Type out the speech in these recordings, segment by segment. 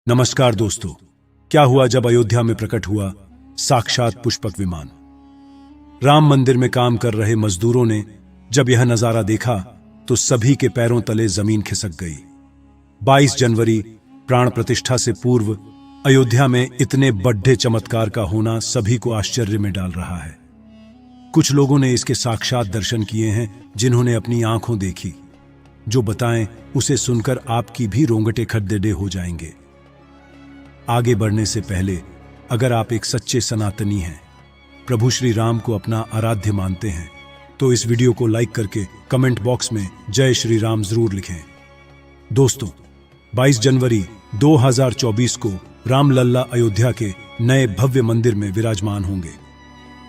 नमस्कार दोस्तों, क्या हुआ जब अयोध्या में प्रकट हुआ साक्षात पुष्पक विमान। राम मंदिर में काम कर रहे मजदूरों ने जब यह नजारा देखा तो सभी के पैरों तले जमीन खिसक गई। 22 जनवरी प्राण प्रतिष्ठा से पूर्व अयोध्या में इतने बड़े चमत्कार का होना सभी को आश्चर्य में डाल रहा है। कुछ लोगों ने इसके साक्षात दर्शन किए हैं, जिन्होंने अपनी आंखों देखी। जो बताएं, उसे सुनकर आपकी भी रोंगटे खड़ेडे हो जाएंगे। आगे बढ़ने से पहले अगर आप एक सच्चे सनातनी हैं, प्रभु श्री राम को अपना आराध्य मानते हैं, तो इस वीडियो को लाइक करके कमेंट बॉक्स में जय श्री राम जरूर लिखें। दोस्तों, 22 जनवरी 2024 को रामलल्ला अयोध्या के नए भव्य मंदिर में विराजमान होंगे।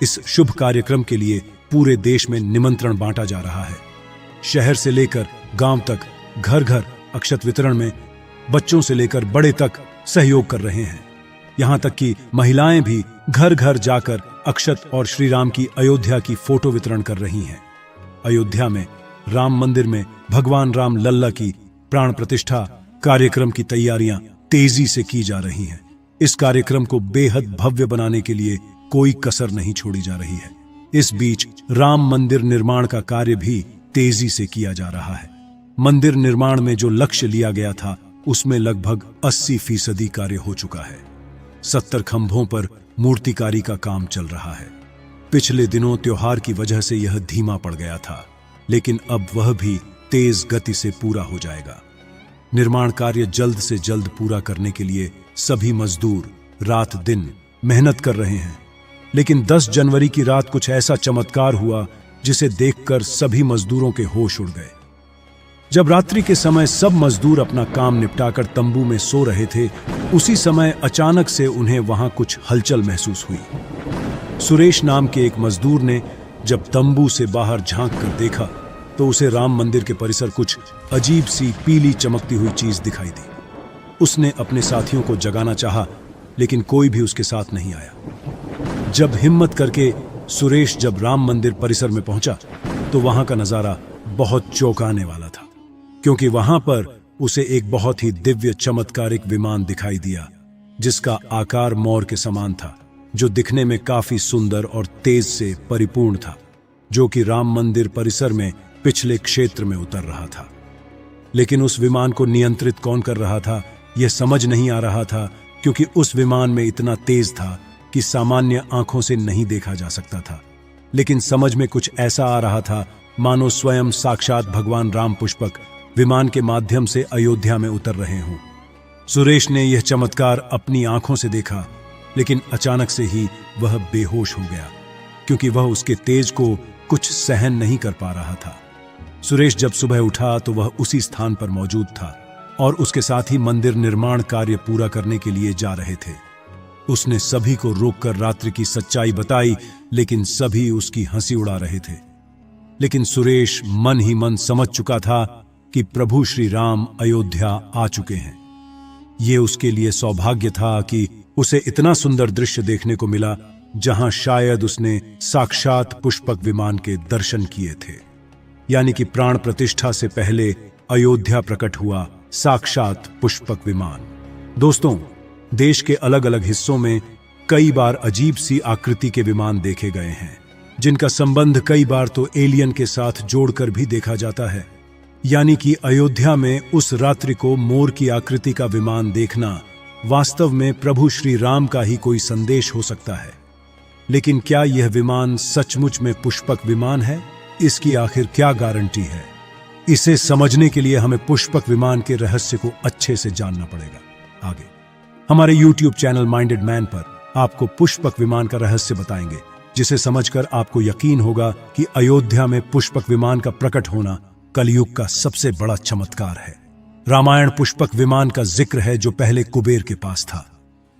इस शुभ कार्यक्रम के लिए पूरे देश में निमंत्रण बांटा जा रहा है। शहर से लेकर गांव तक घर घर अक्षत वितरण में बच्चों से लेकर बड़े तक सहयोग कर रहे हैं। यहां तक कि महिलाएं भी घर घर जाकर अक्षत और श्री राम की अयोध्या की फोटो वितरण कर रही हैं। अयोध्या में राम मंदिर में भगवान राम लल्ला की प्राण प्रतिष्ठा कार्यक्रम की तैयारियां तेजी से की जा रही हैं। इस कार्यक्रम को बेहद भव्य बनाने के लिए कोई कसर नहीं छोड़ी जा रही है। इस बीच राम मंदिर निर्माण का कार्य भी तेजी से किया जा रहा है। मंदिर निर्माण में जो लक्ष्य लिया गया था, उसमें लगभग 80% कार्य हो चुका है। 70 खंभों पर मूर्तिकारी का काम चल रहा है। पिछले दिनों त्योहार की वजह से यह धीमा पड़ गया था, लेकिन अब वह भी तेज गति से पूरा हो जाएगा। निर्माण कार्य जल्द से जल्द पूरा करने के लिए सभी मजदूर रात दिन मेहनत कर रहे हैं। लेकिन 10 जनवरी की रात कुछ ऐसा चमत्कार हुआ जिसे देखकर सभी मजदूरों के होश उड़ गए। जब रात्रि के समय सब मजदूर अपना काम निपटाकर तंबू में सो रहे थे, उसी समय अचानक से उन्हें वहां कुछ हलचल महसूस हुई। सुरेश नाम के एक मजदूर ने जब तंबू से बाहर झांक कर देखा तो उसे राम मंदिर के परिसर कुछ अजीब सी पीली चमकती हुई चीज दिखाई दी। उसने अपने साथियों को जगाना चाहा, लेकिन कोई भी उसके साथ नहीं आया। जब हिम्मत करके सुरेश जब राम मंदिर परिसर में पहुंचा तो वहां का नजारा बहुत चौंकाने वाला था, क्योंकि वहां पर उसे एक बहुत ही दिव्य चमत्कारिक विमान दिखाई दिया, जिसका आकार मोर के समान था, जो दिखने में काफी सुंदर और तेज से परिपूर्ण था, जो कि राम मंदिर परिसर में पिछले क्षेत्र में उतर रहा था। लेकिन उस विमान को नियंत्रित कौन कर रहा था, यह समझ नहीं आ रहा था, क्योंकि उस विमान में इतना तेज था कि सामान्य आंखों से नहीं देखा जा सकता था। लेकिन समझ में कुछ ऐसा आ रहा था मानो स्वयं साक्षात भगवान राम पुष्पक विमान के माध्यम से अयोध्या में उतर रहे हों। सुरेश ने यह चमत्कार अपनी आंखों से देखा, लेकिन अचानक से ही वह बेहोश हो गया, क्योंकि वह उसके तेज को कुछ सहन नहीं कर पा रहा था। सुरेश जब सुबह उठा तो वह उसी स्थान पर मौजूद था और उसके साथ ही मंदिर निर्माण कार्य पूरा करने के लिए जा रहे थे। उसने सभी को रोककर रात्रि की सच्चाई बताई, लेकिन सभी उसकी हंसी उड़ा रहे थे। लेकिन सुरेश मन ही मन समझ चुका था कि प्रभु श्री राम अयोध्या आ चुके हैं। ये उसके लिए सौभाग्य था कि उसे इतना सुंदर दृश्य देखने को मिला, जहां शायद उसने साक्षात पुष्पक विमान के दर्शन किए थे। यानी कि प्राण प्रतिष्ठा से पहले अयोध्या प्रकट हुआ साक्षात पुष्पक विमान। दोस्तों, देश के अलग अलग हिस्सों में कई बार अजीब सी आकृति के विमान देखे गए हैं, जिनका संबंध कई बार तो एलियन के साथ जोड़कर भी देखा जाता है। यानी कि अयोध्या में उस रात्रि को मोर की आकृति का विमान देखना वास्तव में प्रभु श्री राम का ही कोई संदेश हो सकता है। लेकिन क्या यह विमान सचमुच में पुष्पक विमान है? इसकी आखिर क्या गारंटी है? इसे समझने के लिए हमें पुष्पक विमान के रहस्य को अच्छे से जानना पड़ेगा। आगे हमारे YouTube चैनल माइंडेड मैन पर आपको पुष्पक विमान का रहस्य बताएंगे, जिसे समझकर आपको यकीन होगा कि अयोध्या में पुष्पक विमान का प्रकट होना कलयुग का सबसे बड़ा चमत्कार है। रामायण पुष्पक विमान का जिक्र है, जो पहले कुबेर के पास था।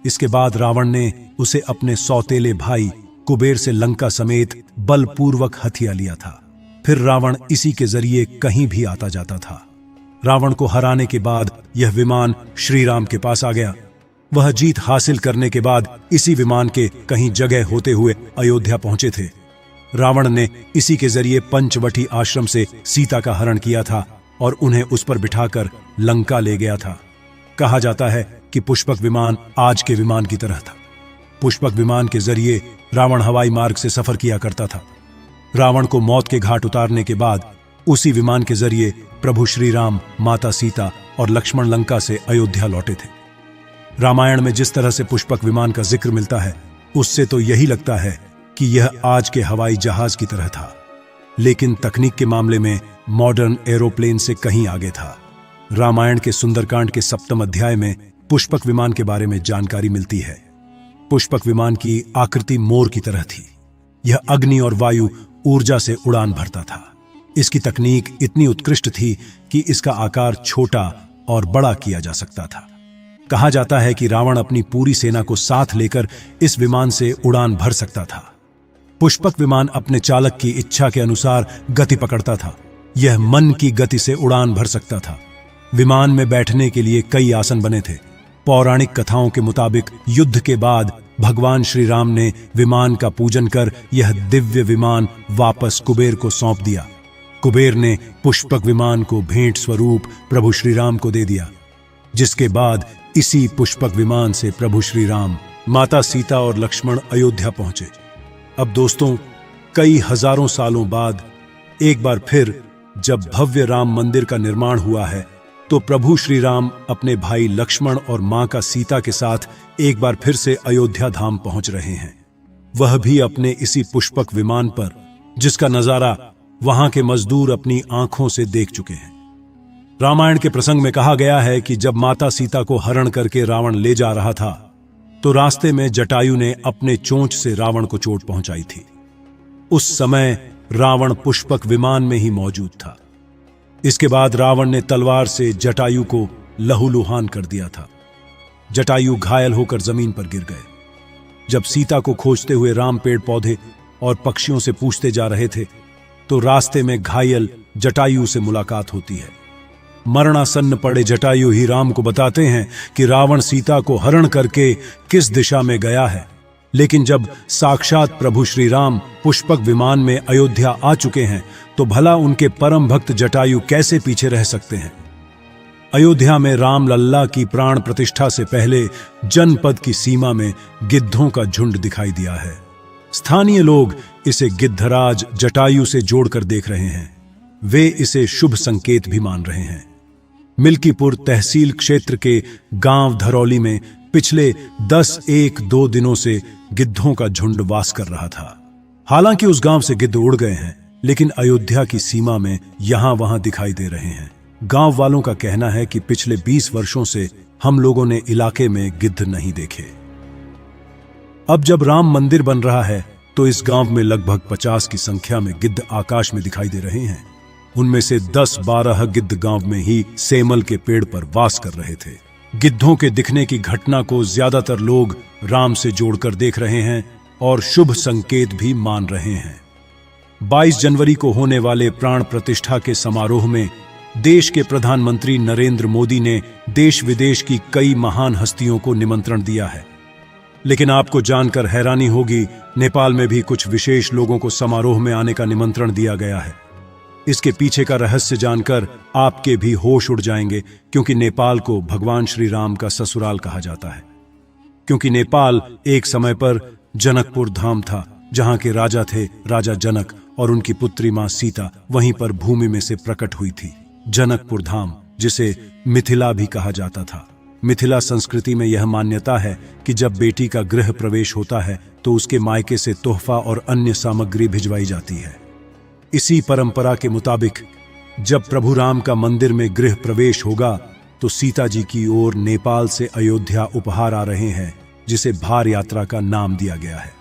इसके बाद रावण ने उसे अपने सौतेले भाई कुबेर से लंका समेत बलपूर्वक हथिया लिया था। फिर रावण इसी के जरिए कहीं भी आता जाता था। रावण को हराने के बाद यह विमान श्री राम के पास आ गया। वह जीत हासिल करने के बाद इसी विमान के कहीं जगह होते हुए अयोध्या पहुंचे थे। रावण ने इसी के जरिए पंचवटी आश्रम से सीता का हरण किया था और उन्हें उस पर बिठाकर लंका ले गया था। कहा जाता है कि पुष्पक विमान आज के विमान की तरह था। पुष्पक विमान के जरिए रावण हवाई मार्ग से सफर किया करता था। रावण को मौत के घाट उतारने के बाद उसी विमान के जरिए प्रभु श्री राम, माता सीता और लक्ष्मण लंका से अयोध्या लौटे थे। रामायण में जिस तरह से पुष्पक विमान का जिक्र मिलता है, उससे तो यही लगता है कि यह आज के हवाई जहाज की तरह था, लेकिन तकनीक के मामले में मॉडर्न एरोप्लेन से कहीं आगे था। रामायण के सुंदरकांड के 7वें अध्याय में पुष्पक विमान के बारे में जानकारी मिलती है। पुष्पक विमान की आकृति मोर की तरह थी। यह अग्नि और वायु ऊर्जा से उड़ान भरता था। इसकी तकनीक इतनी उत्कृष्ट थी कि इसका आकार छोटा और बड़ा किया जा सकता था। कहा जाता है कि रावण अपनी पूरी सेना को साथ लेकर इस विमान से उड़ान भर सकता था। पुष्पक विमान अपने चालक की इच्छा के अनुसार गति पकड़ता था। यह मन की गति से उड़ान भर सकता था। विमान में बैठने के लिए कई आसन बने थे। पौराणिक कथाओं के मुताबिक युद्ध के बाद भगवान श्री राम ने विमान का पूजन कर यह दिव्य विमान वापस कुबेर को सौंप दिया। कुबेर ने पुष्पक विमान को भेंट स्वरूप प्रभु श्री राम को दे दिया, जिसके बाद इसी पुष्पक विमान से प्रभु श्री राम, माता सीता और लक्ष्मण अयोध्या पहुंचे। अब दोस्तों, कई हजारों सालों बाद एक बार फिर जब भव्य राम मंदिर का निर्माण हुआ है, तो प्रभु श्री राम अपने भाई लक्ष्मण और मां का सीता के साथ एक बार फिर से अयोध्या धाम पहुंच रहे हैं। वह भी अपने इसी पुष्पक विमान पर, जिसका नजारा वहां के मजदूर अपनी आंखों से देख चुके हैं। रामायण के प्रसंग में कहा गया है कि जब माता सीता को हरण करके रावण ले जा रहा था, तो रास्ते में जटायु ने अपने चोंच से रावण को चोट पहुंचाई थी। उस समय रावण पुष्पक विमान में ही मौजूद था। इसके बाद रावण ने तलवार से जटायु को लहूलुहान कर दिया था। जटायु घायल होकर जमीन पर गिर गए। जब सीता को खोजते हुए राम पेड़ पौधे और पक्षियों से पूछते जा रहे थे, तो रास्ते में घायल जटायु से मुलाकात होती है। मरणासन्न पड़े जटायु ही राम को बताते हैं कि रावण सीता को हरण करके किस दिशा में गया है। लेकिन जब साक्षात प्रभु श्री राम पुष्पक विमान में अयोध्या आ चुके हैं, तो भला उनके परम भक्त जटायु कैसे पीछे रह सकते हैं। अयोध्या में राम लल्ला की प्राण प्रतिष्ठा से पहले जनपद की सीमा में गिद्धों का झुंड दिखाई दिया है। स्थानीय लोग इसे गिद्धराज जटायु से जोड़कर देख रहे हैं। वे इसे शुभ संकेत भी मान रहे हैं। मिल्कीपुर तहसील क्षेत्र के गांव धरौली में पिछले 10-1-2 दिनों से गिद्धों का झुंड वास कर रहा था। हालांकि उस गांव से गिद्ध उड़ गए हैं, लेकिन अयोध्या की सीमा में यहां वहां दिखाई दे रहे हैं। गांव वालों का कहना है कि पिछले 20 वर्षों से हम लोगों ने इलाके में गिद्ध नहीं देखे। अब जब राम मंदिर बन रहा है, तो इस गांव में लगभग 50 की संख्या में गिद्ध आकाश में दिखाई दे रहे हैं। उनमें से 10-12 गिद्ध गांव में ही सेमल के पेड़ पर वास कर रहे थे। गिद्धों के दिखने की घटना को ज्यादातर लोग राम से जोड़कर देख रहे हैं और शुभ संकेत भी मान रहे हैं। 22 जनवरी को होने वाले प्राण प्रतिष्ठा के समारोह में देश के प्रधानमंत्री नरेंद्र मोदी ने देश विदेश की कई महान हस्तियों को निमंत्रण दिया है। लेकिन आपको जानकर हैरानी होगी, नेपाल में भी कुछ विशेष लोगों को समारोह में आने का निमंत्रण दिया गया है। इसके पीछे का रहस्य जानकर आपके भी होश उड़ जाएंगे, क्योंकि नेपाल को भगवान श्री राम का ससुराल कहा जाता है। क्योंकि नेपाल एक समय पर जनकपुर धाम था, जहां के राजा थे राजा जनक, और उनकी पुत्री मां सीता वहीं पर भूमि में से प्रकट हुई थी। जनकपुर धाम, जिसे मिथिला भी कहा जाता था। मिथिला संस्कृति में यह मान्यता है कि जब बेटी का गृह प्रवेश होता है, तो उसके मायके से तोहफा और अन्य सामग्री भिजवाई जाती है। इसी परंपरा के मुताबिक जब प्रभु राम का मंदिर में गृह प्रवेश होगा, तो सीता जी की ओर नेपाल से अयोध्या उपहार आ रहे हैं, जिसे भार यात्रा का नाम दिया गया है।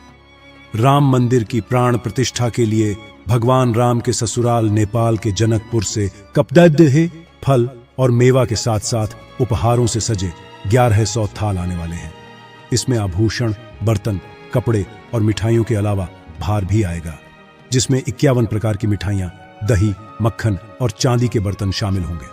राम मंदिर की प्राण प्रतिष्ठा के लिए भगवान राम के ससुराल नेपाल के जनकपुर से कपदह फल और मेवा के साथ साथ उपहारों से सजे 1100 थाल आने वाले हैं। इसमें आभूषण, बर्तन, कपड़े और मिठाइयों के अलावा भार भी आएगा, जिसमें 51 प्रकार की मिठाइयां, दही, मक्खन और चांदी के बर्तन शामिल होंगे।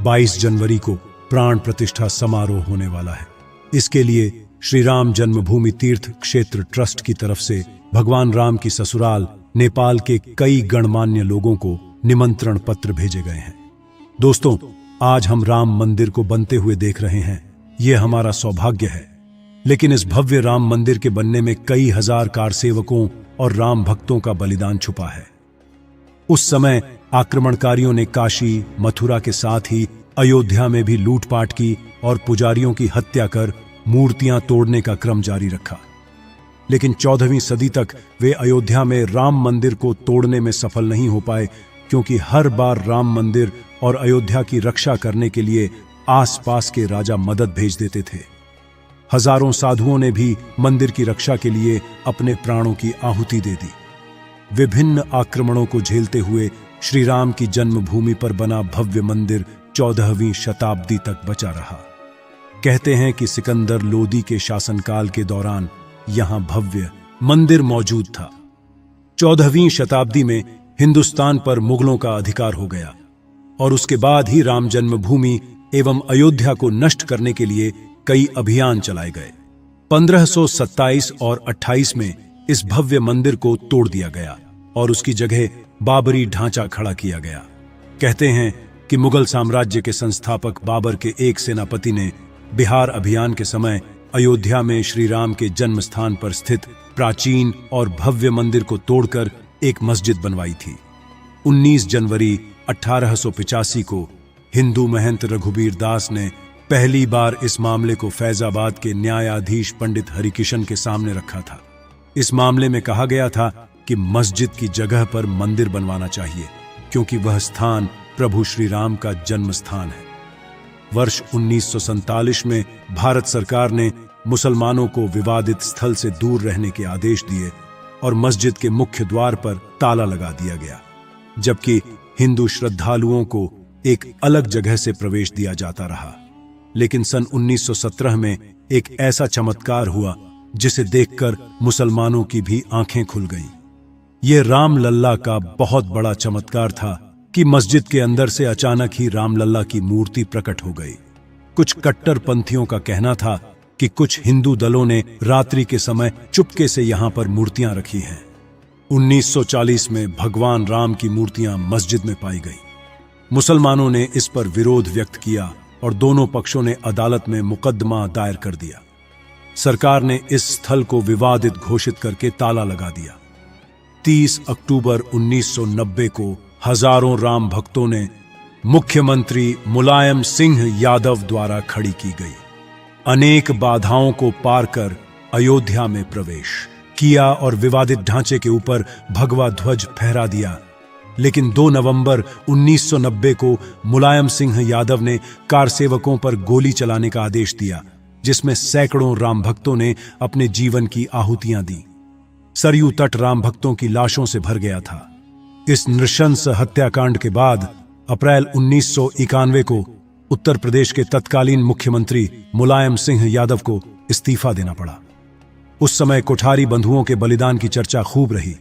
22 जनवरी को प्राण प्रतिष्ठा समारोह होने वाला है। इसके लिए श्री राम जन्मभूमि तीर्थ क्षेत्र ट्रस्ट की तरफ से भगवान राम की ससुराल नेपाल के कई गणमान्य लोगों को निमंत्रण पत्र भेजे गए हैं। दोस्तों, आज हम राम मंदिर को बनते हुए देख रहे हैं। यह हमारा सौभाग्य है। लेकिन इस भव्य राम मंदिर के बनने में कई हजार कारसेवकों और राम भक्तों का बलिदान छुपा है। उस समय आक्रमणकारियों ने काशी, मथुरा के साथ ही अयोध्या में भी लूटपाट की और पुजारियों की हत्या कर मूर्तियां तोड़ने का क्रम जारी रखा। लेकिन 14वीं सदी तक वे अयोध्या में राम मंदिर को तोड़ने में सफल नहीं हो पाए, क्योंकि हर बार राम मंदिर और अयोध्या की रक्षा करने के लिए आसपास के राजा मदद भेज देते थे। हजारों साधुओं ने भी मंदिर की रक्षा के लिए अपने प्राणों की आहुति दे दी। विभिन्न आक्रमणों को झेलते हुए श्री राम की जन्मभूमि पर बना भव्य मंदिर 14वीं शताब्दी तक बचा रहा। कहते हैं कि सिकंदर लोदी के शासनकाल के दौरान यहां भव्य मंदिर मौजूद था। 14वीं शताब्दी में हिंदुस्तान पर मुगलों का अधिकार हो गया और उसके बाद ही राम जन्मभूमि एवं अयोध्या को नष्ट करने के लिए कई अभियान चलाए गए। 1527 और 28 में इस भव्य मंदिर को तोड़ दिया गया और उसकी जगह बाबरी ढांचा खड़ा किया गया। कहते हैं कि मुगल साम्राज्य के संस्थापक बाबर के एक सेनापति ने बिहार अभियान के समय अयोध्या में श्री राम के जन्म स्थान पर स्थित प्राचीन और भव्य मंदिर को तोड़कर एक मस्जिद बनवाई थी। 19 जनवरी 1885 को हिंदू महंत रघुबीर दास ने पहली बार इस मामले को फैजाबाद के न्यायाधीश पंडित हरिकिशन के सामने रखा था। इस मामले में कहा गया था कि मस्जिद की जगह पर मंदिर बनवाना चाहिए, क्योंकि वह स्थान प्रभु श्री राम का जन्म स्थान है। वर्ष 1947 में भारत सरकार ने मुसलमानों को विवादित स्थल से दूर रहने के आदेश दिए और मस्जिद के मुख्य द्वार पर ताला लगा दिया गया, जबकि हिंदू श्रद्धालुओं को एक अलग जगह से प्रवेश दिया जाता रहा। लेकिन सन 1917 में एक ऐसा चमत्कार हुआ जिसे देखकर मुसलमानों की भी आंखें खुल गईं। यह रामलल्ला का बहुत बड़ा चमत्कार था कि मस्जिद के अंदर से अचानक ही रामलल्ला की मूर्ति प्रकट हो गई। कुछ कट्टरपंथियों का कहना था कि कुछ हिंदू दलों ने रात्रि के समय चुपके से यहां पर मूर्तियां रखी हैं। 1940 में भगवान राम की मूर्तियां मस्जिद में पाई गई। मुसलमानों ने इस पर विरोध व्यक्त किया और दोनों पक्षों ने अदालत में मुकदमा दायर कर दिया। सरकार ने इस स्थल को विवादित घोषित करके ताला लगा दिया। 30 अक्टूबर 1990 को हजारों राम भक्तों ने मुख्यमंत्री मुलायम सिंह यादव द्वारा खड़ी की गई अनेक बाधाओं को पार कर अयोध्या में प्रवेश किया और विवादित ढांचे के ऊपर भगवा ध्वज फहरा दिया। लेकिन 2 नवंबर 1990 को मुलायम सिंह यादव ने कारसेवकों पर गोली चलाने का आदेश दिया, जिसमें सैकड़ों राम भक्तों ने अपने जीवन की आहुतियां दी। सरयू तट राम भक्तों की लाशों से भर गया था। इस नृशंस हत्याकांड के बाद अप्रैल 1991 को उत्तर प्रदेश के तत्कालीन मुख्यमंत्री मुलायम सिंह यादव को इस्तीफा देना पड़ा। उस समय कोठारी बंधुओं के बलिदान की चर्चा खूब रही।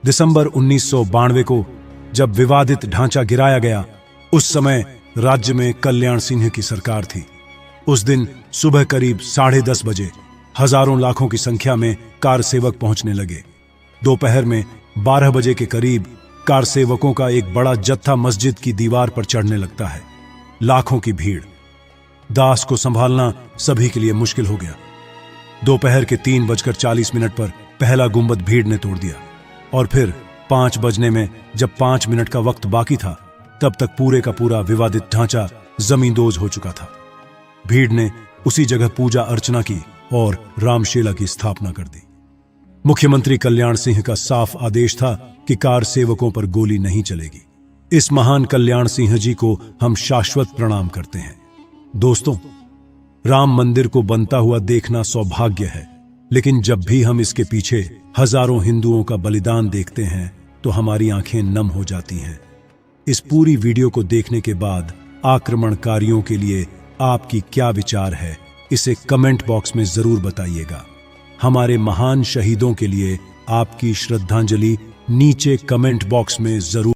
दिसंबर 1992 को जब विवादित ढांचा गिराया गया, उस समय राज्य में कल्याण सिंह की सरकार थी। उस दिन सुबह करीब 10:30 बजे हजारों लाखों की संख्या में कारसेवक पहुंचने लगे। दोपहर में 12 बजे के करीब कारसेवकों का एक बड़ा जत्था मस्जिद की दीवार पर चढ़ने लगता है। लाखों की भीड़, दास को संभालना सभी के लिए मुश्किल हो गया। दोपहर के 3:40 पर पहला गुंबद भीड़ ने तोड़ दिया और फिर 5 बजने में जब 5 मिनट का वक्त बाकी था, तब तक पूरे का पूरा विवादित ढांचा जमींदोज हो चुका था। भीड़ ने उसी जगह पूजा अर्चना की और रामशेला की स्थापना कर दी। मुख्यमंत्री कल्याण सिंह का साफ आदेश था कि कार सेवकों पर गोली नहीं चलेगी। इस महान कल्याण सिंह जी को हम शाश्वत प्रणाम करते हैं। दोस्तों, राम मंदिर को बनता हुआ देखना सौभाग्य है, लेकिन जब भी हम इसके पीछे हजारों हिंदुओं का बलिदान देखते हैं तो हमारी आंखें नम हो जाती हैं। इस पूरी वीडियो को देखने के बाद आक्रमणकारियों के लिए आपकी क्या विचार है, इसे कमेंट बॉक्स में जरूर बताइएगा। हमारे महान शहीदों के लिए आपकी श्रद्धांजलि नीचे कमेंट बॉक्स में जरूर